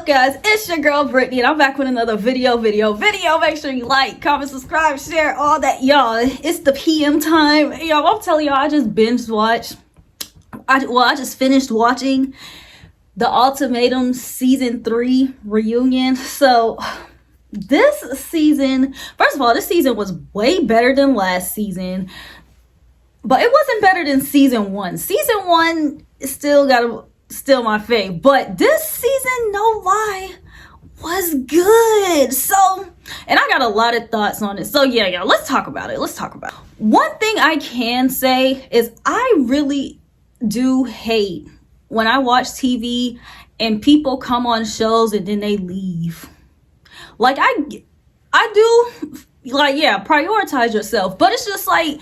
up, guys? It's your girl Brittany, and I'm back with another video. Make sure you like, comment, subscribe, share, all that, y'all. It's the PM time, y'all. I'm telling y'all, I just binge watched. I just finished watching the Ultimatum season 3 reunion. So this season, first of all, this season was way better than last season, but it wasn't better than season 1. Season 1 still my fave, but this season, no lie, was good. So, and I got a lot of thoughts on it. So yeah, let's talk about it. One thing I can say is I really do hate when I watch TV and people come on shows and then they leave. Like I do, like, yeah, prioritize yourself, but it's just like,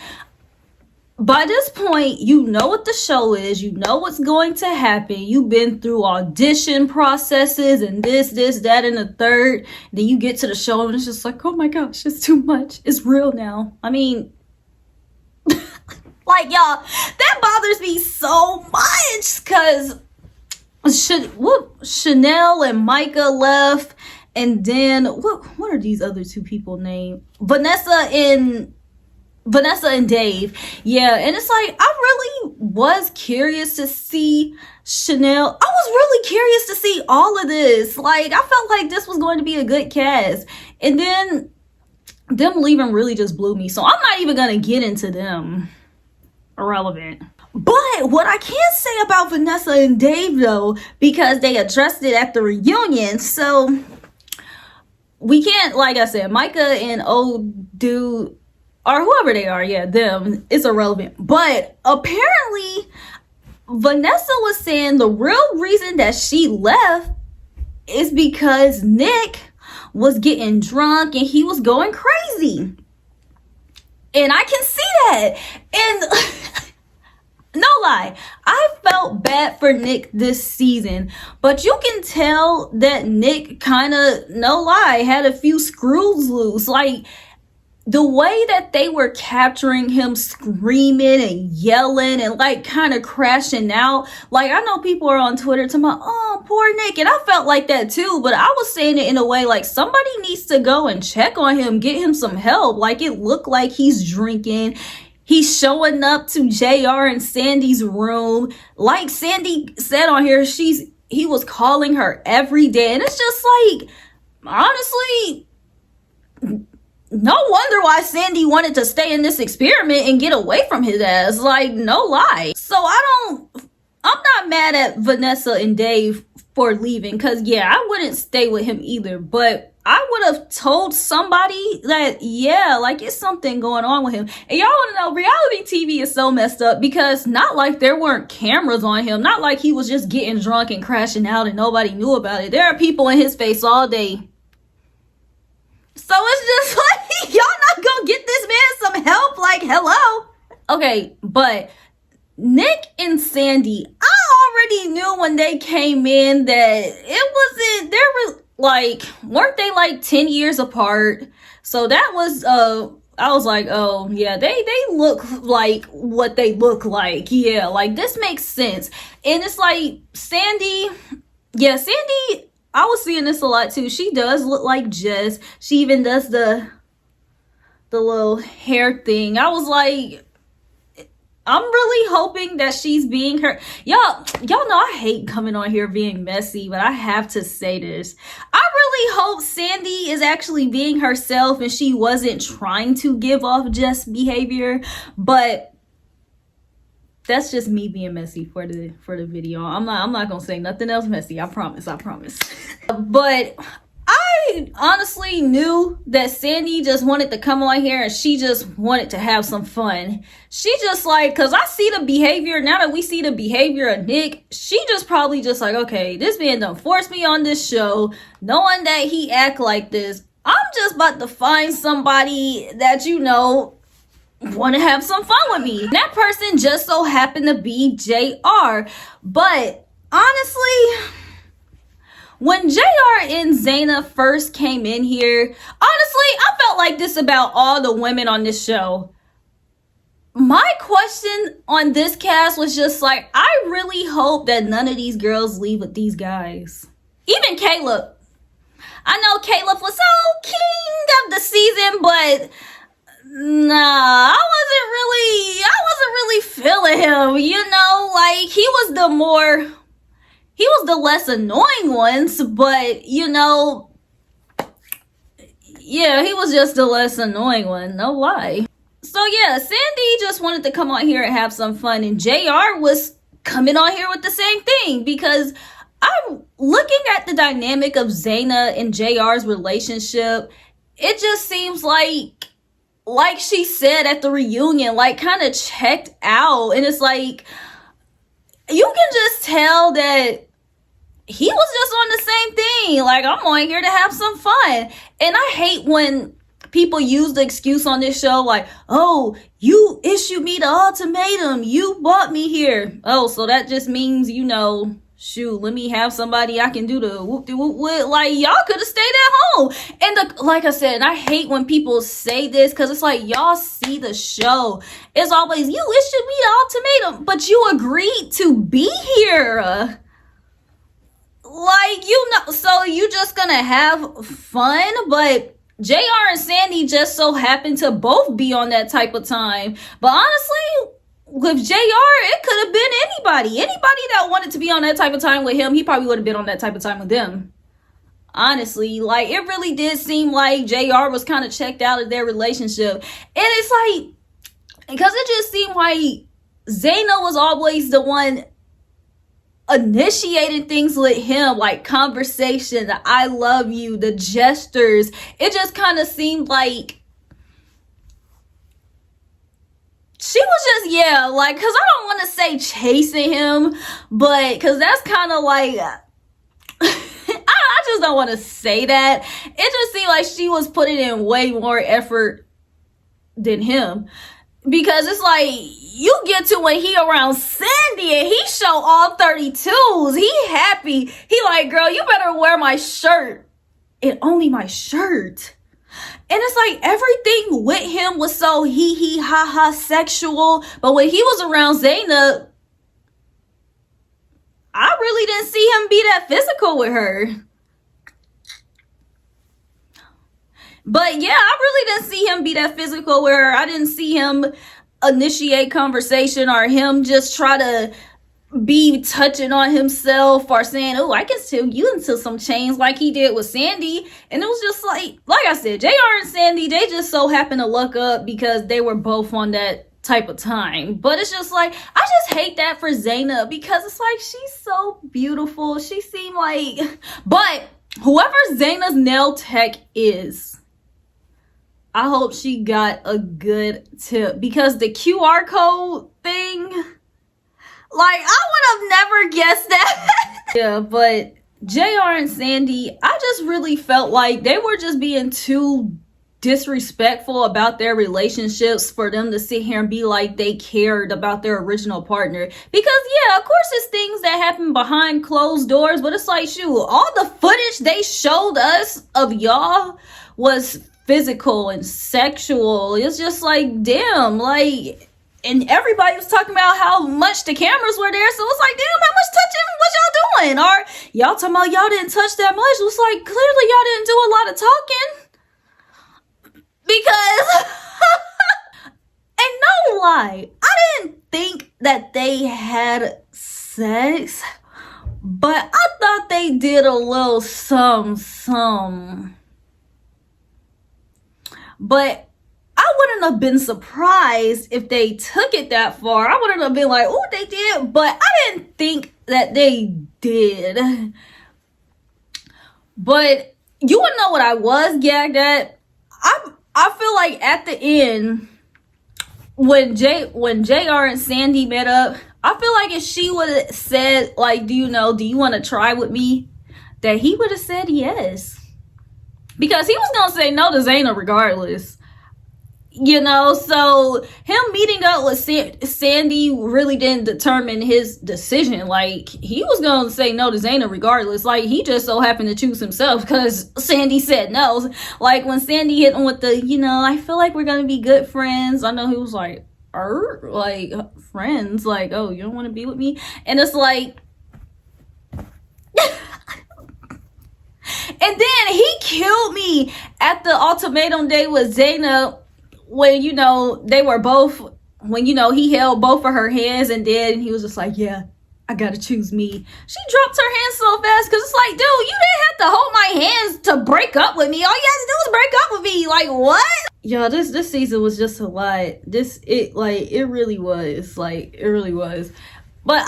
by this point, you know what the show is. You know what's going to happen. You've been through audition processes and this, that, and the third. Then you get to the show and it's just like, oh my gosh, it's too much. It's real now. I mean, like, y'all, that bothers me so much because Chanel and Micah left. And then, what are these other two people named? Vanessa and Dave. Yeah, and it's like, I really was curious to see Chanel. I was really curious to see all of this. Like, I felt like this was going to be a good cast. And then them leaving really just blew me. So I'm not even going to get into them. Irrelevant. But what I can say about Vanessa and Dave, though, because they addressed it at the reunion, so we can't, like I said, Micah and old dude, or whoever they are, yeah, them, it's irrelevant. But apparently, Vanessa was saying the real reason that she left is because Nick was getting drunk and he was going crazy. And I can see that. And no lie, I felt bad for Nick this season, but you can tell that Nick kind of, no lie, had a few screws loose. Like, the way that they were capturing him screaming and yelling and like kind of crashing out. Like, I know people are on Twitter talking about, oh, poor Nick. And I felt like that too, but I was saying it in a way like somebody needs to go and check on him, get him some help. Like, it looked like he's drinking. He's showing up to JR and Sandy's room. Like Sandy said on here, he was calling her every day. And it's just like, honestly, no wonder why Sandy wanted to stay in this experiment and get away from his ass. Like, no lie. So I'm not mad at Vanessa and Dave for leaving, because yeah, I wouldn't stay with him either, but I would have told somebody that, yeah, like, it's something going on with him. And y'all want to know, reality TV is so messed up, because not like there weren't cameras on him, not like he was just getting drunk and crashing out and nobody knew about it. There are people in his face all day. So it's just like, y'all not gonna get this man some help? Like, hello? Okay, but Nick and Sandy, I already knew when they came in that it wasn't, there was like, weren't they like 10 years apart? So that was, I was like, oh yeah, they look like what they look like. Yeah, like, this makes sense. And it's like, Sandy, yeah, Sandy, I was seeing this a lot too. She does look like Jess. She even does the little hair thing. I was like, I'm really hoping that she's being her. Y'all know I hate coming on here being messy, but I have to say this. I really hope Sandy is actually being herself and she wasn't trying to give off Jess behavior, but that's just me being messy for the video. I'm not gonna say nothing else messy. I promise. But I honestly knew that Sandy just wanted to come on here and she just wanted to have some fun. She just like, cause I see the behavior, now that we see the behavior of Nick, she just probably just like, okay, this man done forced me on this show, knowing that he act like this. I'm just about to find somebody that, you know, want to have some fun with me. That person just so happened to be JR. But honestly, when JR and Zaina first came in here, honestly, I felt like this about all the women on this show. My question on this cast was just like, I really hope that none of these girls leave with these guys. Even Caleb. I know Caleb was so king of the season, but nah, I wasn't really feeling him, you know, like he was the less annoying ones, but you know, yeah, he was just the less annoying one, no lie. So yeah, Sandy just wanted to come on here and have some fun, and JR was coming on here with the same thing, because I'm looking at the dynamic of Zaina and JR's relationship. It just seems like she said at the reunion, like kind of checked out. And it's like, you can just tell that he was just on the same thing. Like, I'm on here to have some fun. And I hate when people use the excuse on this show, like, oh, you issued me the ultimatum, you brought me here. Oh, so that just means, you know, shoot, let me have somebody I can do the whoop-de-whoop with. Like, y'all could have stayed at home. And like I said, I hate when people say this, because it's like, y'all see the show. It's always, you issued me the ultimatum, but you agreed to be here. Like, you know, so you just gonna have fun, but JR and Sandy just so happen to both be on that type of time. But honestly, with JR, it could have been anybody. Anybody that wanted to be on that type of time with him, he probably would have been on that type of time with them. Honestly, like, it really did seem like JR was kind of checked out of their relationship. And it's like, because it just seemed like Zaina was always the one initiating things with him, like conversation, the I love you, the gestures. It just kind of seemed like she was just, yeah, like, because I don't want to say chasing him, but because that's kind of like, I just don't want to say that. It just seemed like she was putting in way more effort than him. Because it's like, you get to when he around Sandy and he show all 32s. He happy. He like, girl, you better wear my shirt. And only my shirt. And it's like, everything with him was so hee ha ha sexual. But when he was around Zaina, I really didn't see him be that physical with her. But yeah, I really didn't see him be that physical with her. I didn't see him initiate conversation or him just try to be touching on himself or saying, oh, I can steal you into some chains like he did with Sandy. And it was just like I said, JR and Sandy, they just so happened to look up because they were both on that type of time. But it's just like, I just hate that for Zaina, because it's like, she's so beautiful. She seemed like, but whoever Zaina's nail tech is, I hope she got a good tip, because the QR code thing, like, I would have never guessed that. Yeah, but JR and Sandy, I just really felt like they were just being too disrespectful about their relationships for them to sit here and be like they cared about their original partner. Because yeah, of course it's things that happen behind closed doors, but it's like, shoot, all the footage they showed us of y'all was physical and sexual. It's just like, damn, like, and everybody was talking about how much the cameras were there, so it's like, damn, how much touching was y'all doing? Or y'all talking about y'all didn't touch that much. It was like, clearly y'all didn't do a lot of talking, because and no lie, I didn't think that they had sex, but I thought they did a little some. But I wouldn't have been surprised if they took it that far. I wouldn't have been like, oh, they did. But I didn't think that they did. But you wanna know what I was gagged at? I feel like at the end, when JR and Sandy met up, I feel like if she would have said, like, do you want to try with me? That he would have said yes. Because he was going to say no to Zaina regardless. You know, so him meeting up with Sandy really didn't determine his decision. Like, he was going to say no to Zaina regardless. Like, he just so happened to choose himself because Sandy said no. Like, when Sandy hit him with the, I feel like we're going to be good friends. I know he was like, like, friends? Like, oh, you don't want to be with me? And it's like, And then he killed me at the ultimatum day with Zaynab when, you know, they were both, when, you know, he held both of her hands and then he was just like, yeah, I gotta choose me. She dropped her hands so fast because it's like, dude, you didn't have to hold my hands to break up with me. All you had to do was break up with me. Like, what? Yo, this season was just a lot. It really was. Like, it really was. But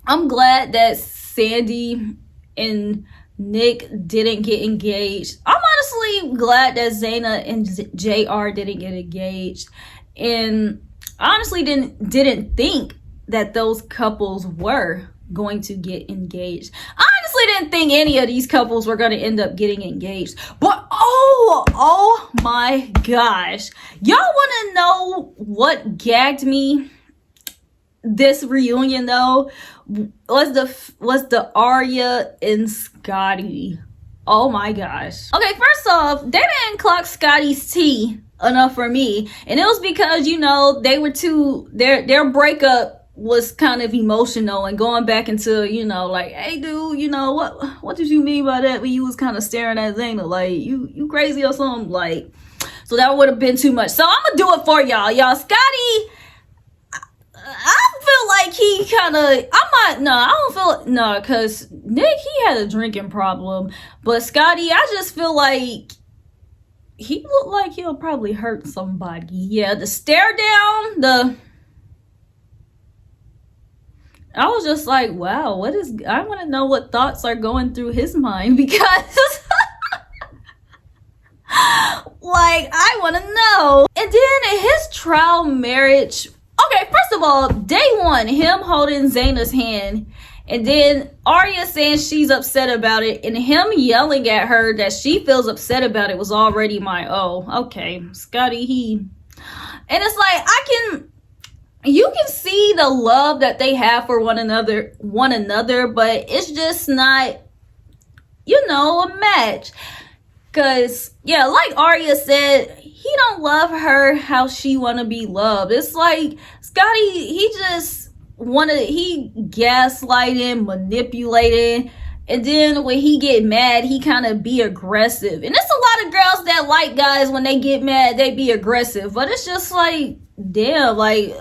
I'm glad that Sandy and Nick didn't get engaged. I'm honestly glad that Zaynab and JR didn't get engaged. And I honestly didn't think that those couples were going to get engaged. I honestly didn't think any of these couples were going to end up getting engaged. But oh my gosh. Y'all want to know what gagged me this reunion though? Was the Arya and Scotty. Oh my gosh. Okay, first off, they didn't clock Scotty's tea enough for me. And it was because, you know, they were their breakup was kind of emotional and going back into, you know, like, hey dude, you know, what did you mean by that when you was kind of staring at Zaynab? Like, you crazy or something? Like, so that would have been too much. So I'm gonna do it for y'all. Scotty, I feel like he kind of, because Nick, he had a drinking problem. But Scotty, I just feel like he looked like he'll probably hurt somebody. Yeah, the stare down, I was just like, wow, I want to know what thoughts are going through his mind because, like, I want to know. And then his trial marriage, okay, first of all, day one, him holding Zaynab's hand, and then Arya saying she's upset about it, and him yelling at her that she feels upset about it was already okay, Scotty, and it's like, you can see the love that they have for one another, but it's just not, you know, a match. Cause yeah, like Arya said, he don't love her how she wanna be loved. It's like Scotty, he gaslighting, manipulating, and then when he get mad, he kind of be aggressive. And there's a lot of girls that like guys when they get mad, they be aggressive. But it's just like, damn, like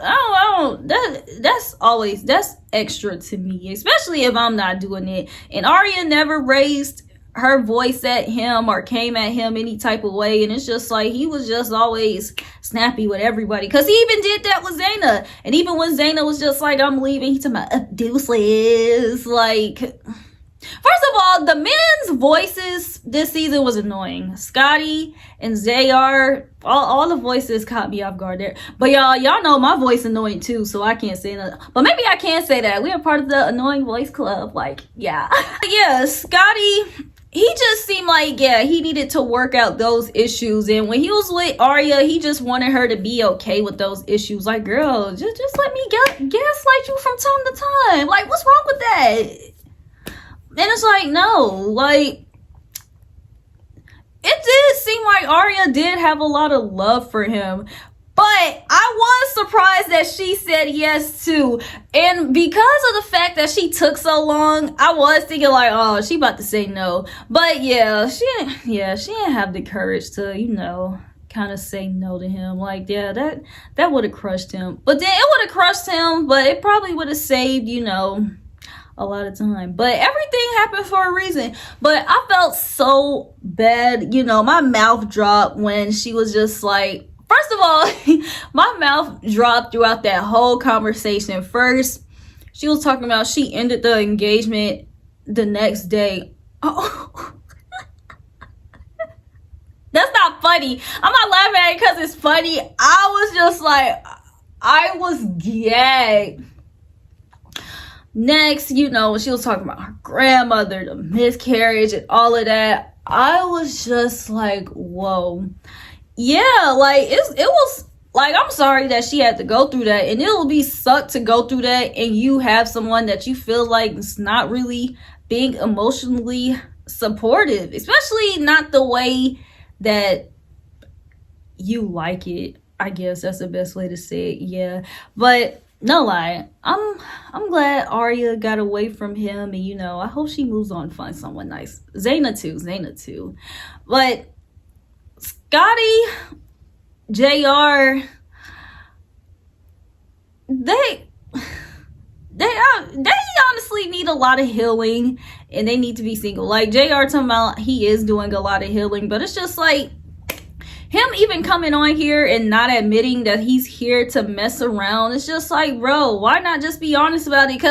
that's extra to me, especially if I'm not doing it. And Arya never raised her voice at him or came at him any type of way, and it's just like he was just always snappy with everybody, because he even did that with Zaynab. And even when Zaynab was just like, I'm leaving, he told me deuces. Like, first of all, the men's voices this season was annoying. Scotty and Zayar, all the voices caught me off guard there. But y'all know my voice annoying too, so I can't say that. But maybe I can say that. We are part of the annoying voice club. Like, yeah. Yeah, Scotty, he just seemed like, yeah, he needed to work out those issues. And when he was with Arya, he just wanted her to be okay with those issues. Like, girl, just let me gaslight you from time to time. Like, what's wrong with that? And it's like, no, like, it did seem like Arya did have a lot of love for him. But I was surprised that she said yes too. And because of the fact that she took so long, I was thinking like, oh, she about to say no. But yeah, she didn't have the courage to, you know, kind of say no to him. Like, yeah, that would have crushed him. But then it would have crushed him, but it probably would have saved, you know, a lot of time. But everything happened for a reason. But I felt so bad, you know, my mouth dropped when she was just like, first of all, my mouth dropped throughout that whole conversation. First, she was talking about she ended the engagement the next day. Oh. That's not funny. I'm not laughing at it because it's funny. I was just like, I was gagged. Next, you know, she was talking about her grandmother, the miscarriage, and all of that. I was just like, whoa. Yeah, like, it was, like, I'm sorry that she had to go through that. And it'll be sucked to go through that and you have someone that you feel like is not really being emotionally supportive. Especially not the way that you like it. I guess that's the best way to say it, yeah. But no lie, I'm glad Arya got away from him, and I hope she moves on to find someone nice. Zaina too. But Scotty, JR, they they honestly need a lot of healing, and they need to be single. Like JR talking about he is doing a lot of healing, but it's just like him even coming on here and not admitting that he's here to mess around. It's just like, bro, why not just be honest about it?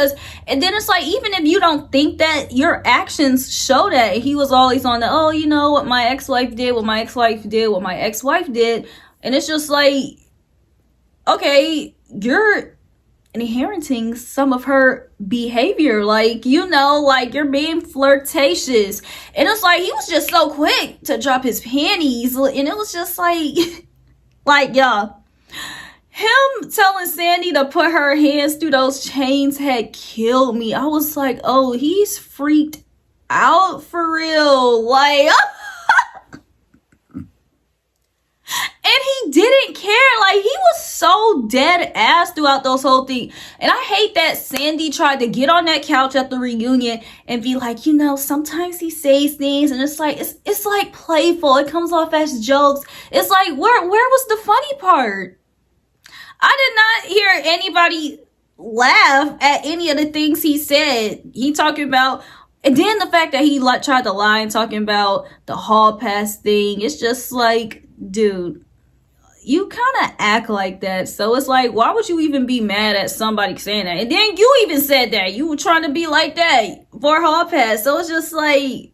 And then it's like, even if you don't think that, your actions show that. He was always on the, oh, what my ex-wife did, what my ex-wife did, what my ex-wife did. And it's just like, okay, you're inheriting some of her behavior, like you're being flirtatious. And it's like he was just so quick to drop his panties, and it was just like y'all, him telling Sandy to put her hands through those chains had killed me. I was like, oh, he's freaked out for real, like and he didn't care. Like, he was so dead ass throughout those whole thing. And I hate that Sandy tried to get on that couch at the reunion and be like, sometimes he says things, and it's like it's like playful. It comes off as jokes. It's like, where was the funny part? I did not hear anybody laugh at any of the things he said. He talking about, and then the fact that he tried to lie and talking about the hall pass thing. It's just like, dude, you kind of act like that, so it's like, why would you even be mad at somebody saying that? And then you even said that you were trying to be like that for hall pass, so it's just like.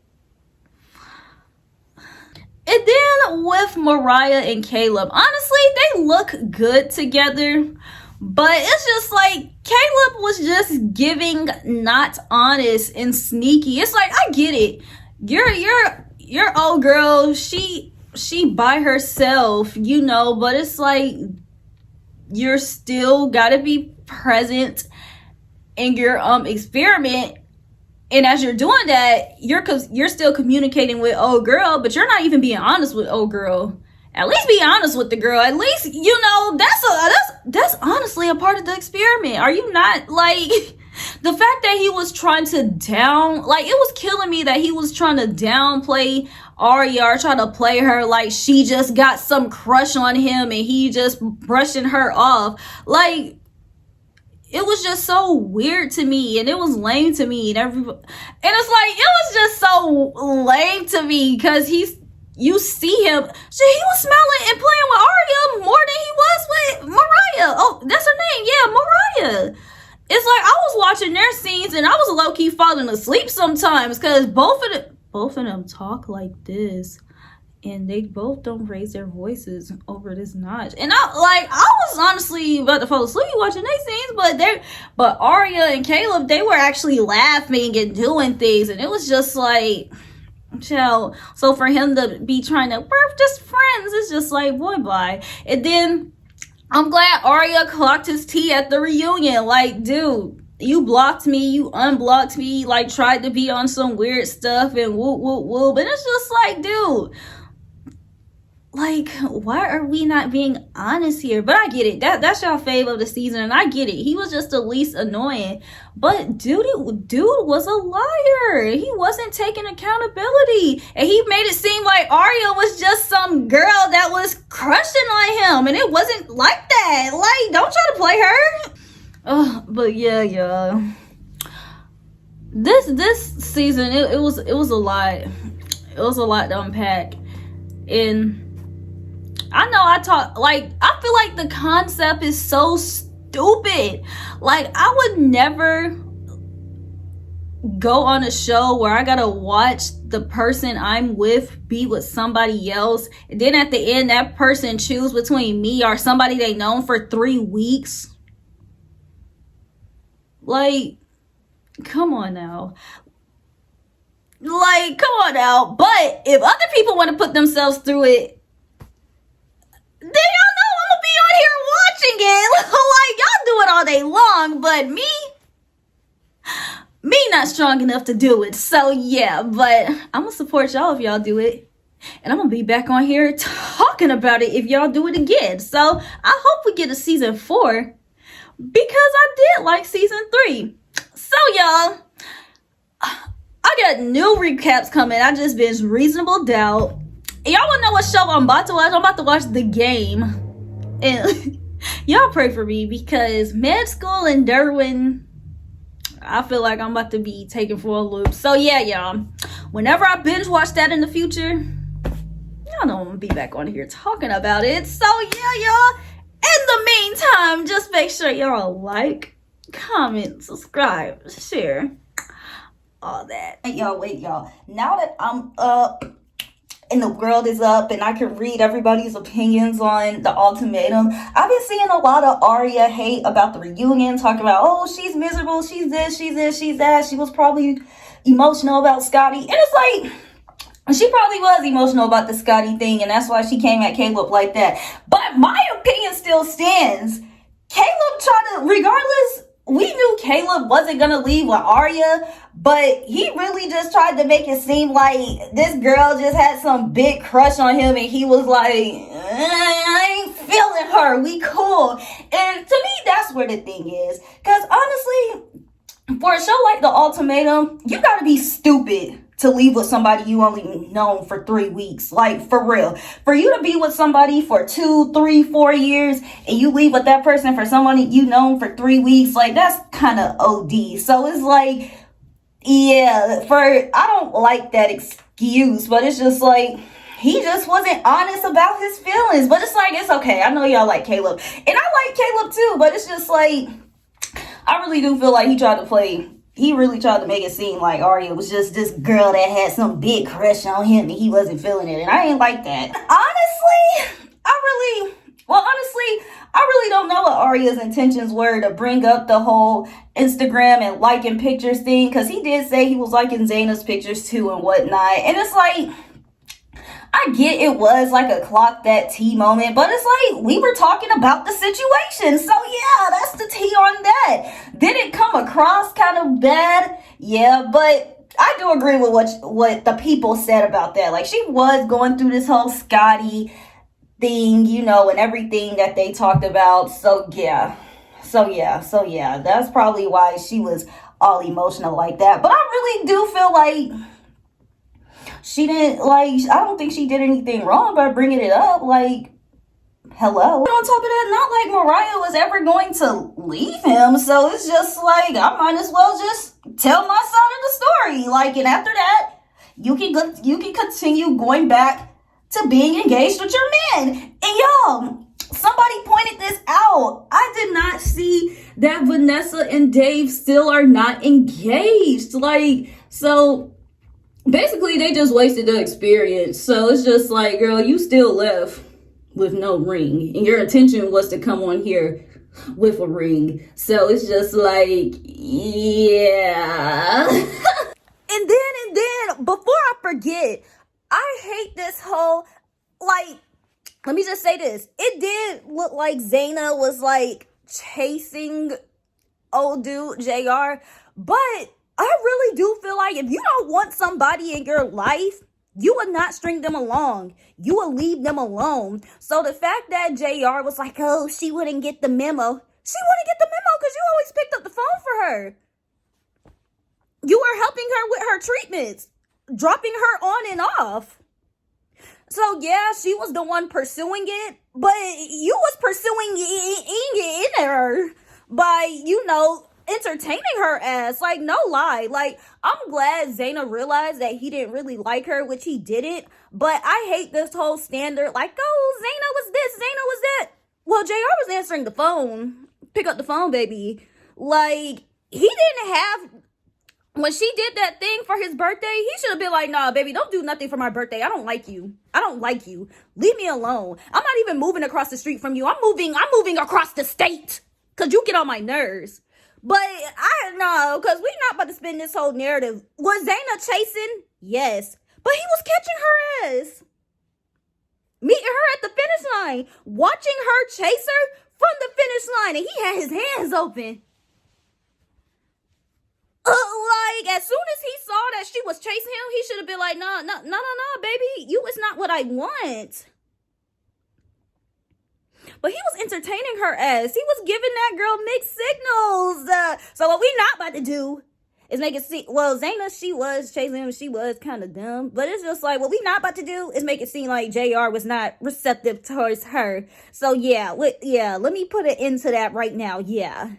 And then with Mariah and Caleb, honestly, they look good together, but it's just like Caleb was just giving not honest and sneaky. It's like, I get it, your old girl, she by herself, but it's like, you're still gotta be present in your experiment. And as you're doing that, you're still communicating with old girl, but you're not even being honest with old girl. At least be honest with the girl. At least, that's honestly a part of the experiment. Are you not? Like, the fact that he was trying to it was killing me that he was trying to downplay Arya, or try to play her like she just got some crush on him and he just brushing her off. Like, it was just so weird to me, and it was lame to me, and it's like, it was just so lame to me, because you see him, so he was smelling and playing with Arya more than he was with Mariah. Oh, that's her name, yeah, Mariah. It's like, I was watching their scenes and I was low-key falling asleep sometimes, because both of them talk like this, and they both don't raise their voices over this notch. And I was honestly about to fall asleep watching their scenes, but Arya and Caleb, they were actually laughing and doing things, and it was just like, chill. So for him to be trying to, we're just friends, it's just like, boy, bye. And then I'm glad Arya clocked his tea at the reunion. Like, dude, you blocked me, you unblocked me, like, tried to be on some weird stuff and whoop, whoop, whoop. And it's just like, dude, like, why are we not being honest here? But I get it. That's your fave of the season, and I get it. He was just the least annoying. But dude was a liar. He wasn't taking accountability. And he made it seem like Arya was just some girl that was crushing on him. And it wasn't like that. Like, don't try to play her. But yeah. This season, it was a lot. It was a lot to unpack. And I know I feel like the concept is so stupid. Like, I would never go on a show where I gotta watch the person I'm with be with somebody else, and then at the end that person choose between me or somebody they known for 3 weeks. Like, come on now. Like, come on now. But if other people want to put themselves through it, then y'all know I'm gonna be on here watching it. Like, y'all do it all day long, but me not strong enough to do it. So yeah, but I'm gonna support y'all if y'all do it, and I'm gonna be back on here talking about it if y'all do it again. So I hope we get a season 4. because I did like season 3. So y'all, I got new recaps coming. I just binged Reasonable Doubt. Y'all wanna know what show I'm about to watch? I'm about to watch The Game. And y'all pray for me because med school and Derwin, I feel like I'm about to be taken for a loop. So yeah, y'all, whenever I binge watch that in the future, y'all know I'm gonna be back on here talking about it. So yeah, y'all, in the meantime, just make sure y'all like, comment, subscribe, share, all that. Wait y'all, now that I'm up and the world is up and I can read everybody's opinions on the ultimatum, I've been seeing a lot of Arya hate about the reunion, talking about, oh, she's miserable, she's this, she's this, she's that, she was probably emotional about Scotty. And it's like, she probably was emotional about the Scotty thing, and that's why she came at Caleb like that. But my opinion still stands. Caleb tried to, regardless, we knew Caleb wasn't going to leave with Arya, but he really just tried to make it seem like this girl just had some big crush on him, and he was like, I ain't feeling her, we cool. And to me, that's where the thing is. Because honestly, for a show like The Ultimatum, you got to be stupid to leave with somebody you only known for 3 weeks. Like, for real. For you to be with somebody for 2, 3, 4 years, and you leave with that person for somebody you known for 3 weeks, like, that's kind of OD. So it's like, yeah, I don't like that excuse, but it's just like, he just wasn't honest about his feelings. But it's like, it's okay. I know y'all like Caleb. And I like Caleb too, but it's just like, I really do feel like he really tried to make it seem like Arya was just this girl that had some big crush on him and he wasn't feeling it. And I ain't like that. Honestly, I really don't know what Arya's intentions were to bring up the whole Instagram and liking pictures thing. Because he did say he was liking Zaynab's pictures too and whatnot. And it's like, I get it was like a clock that tea moment, but it's like we were talking about the situation. So yeah, that's the tea on that. Did it come across kind of bad? Yeah, but I do agree with what the people said about that. Like, she was going through this whole Scotty thing, you know, and everything that they talked about. So yeah. That's probably why she was all emotional like that. But I really do feel like she didn't, like, I don't think she did anything wrong by bringing it up. Like, hello. On top of that, not like Mariah was ever going to leave him. So it's just like, I might as well just tell my side of the story. Like, and after that, you can continue going back to being engaged with your man. And y'all, somebody pointed this out. I did not see that Vanessa and Dave still are not engaged. Like, so basically, they just wasted the experience. So it's just like, girl, you still left with no ring. And your intention was to come on here with a ring. So it's just like, yeah. And then, before I forget, I hate this whole, like, let me just say this. It did look like Zaynab was, like, chasing old dude, JR. But I really do feel like if you don't want somebody in your life, you would not string them along. You would leave them alone. So the fact that JR was like, oh, she wouldn't get the memo. She wouldn't get the memo because you always picked up the phone for her. You were helping her with her treatments, dropping her on and off. So yeah, she was the one pursuing it, but you was pursuing it in her by, you know, entertaining her ass. Like, no lie. Like, I'm glad Zaynab realized that he didn't really like her, which he didn't. But I hate this whole standard, like, oh, Zaynab was this, Zaynab was that. Well, JR was answering the phone. Pick up the phone, baby. Like, he didn't have, when she did that thing for his birthday, he should have been like, nah, baby, don't do nothing for my birthday. I don't like you. I don't like you. Leave me alone. I'm not even moving across the street from you. I'm moving across the state. Because you get on my nerves. But I know, because we're not about to spin this whole narrative. Was Zaynab chasing? Yes. But he was catching her ass. Meeting her at the finish line. Watching her chase her from the finish line. And he had his hands open. Like, as soon as he saw that she was chasing him, he should have been like, no, baby. You is not what I want. but he was entertaining her ass. He was giving that girl mixed signals. So what we not about to do is make it seem, well, Zaina, she was chasing him, she was kind of dumb, but it's just like, what we not about to do is make it seem like JR was not receptive towards her. So yeah, let me put an end to that right now. Yeah,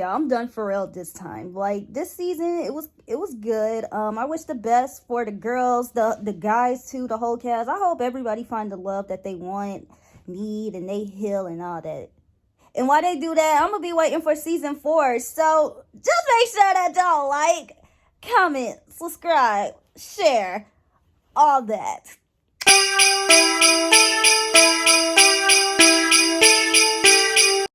I'm done for real this time. Like, this season, it was good. I wish the best for the girls, the guys too, the whole cast. I hope everybody find the love that they want, need, and they heal and all that. And while they do that, I'm going to be waiting for season 4. So just make sure that y'all like, comment, subscribe, share, all that.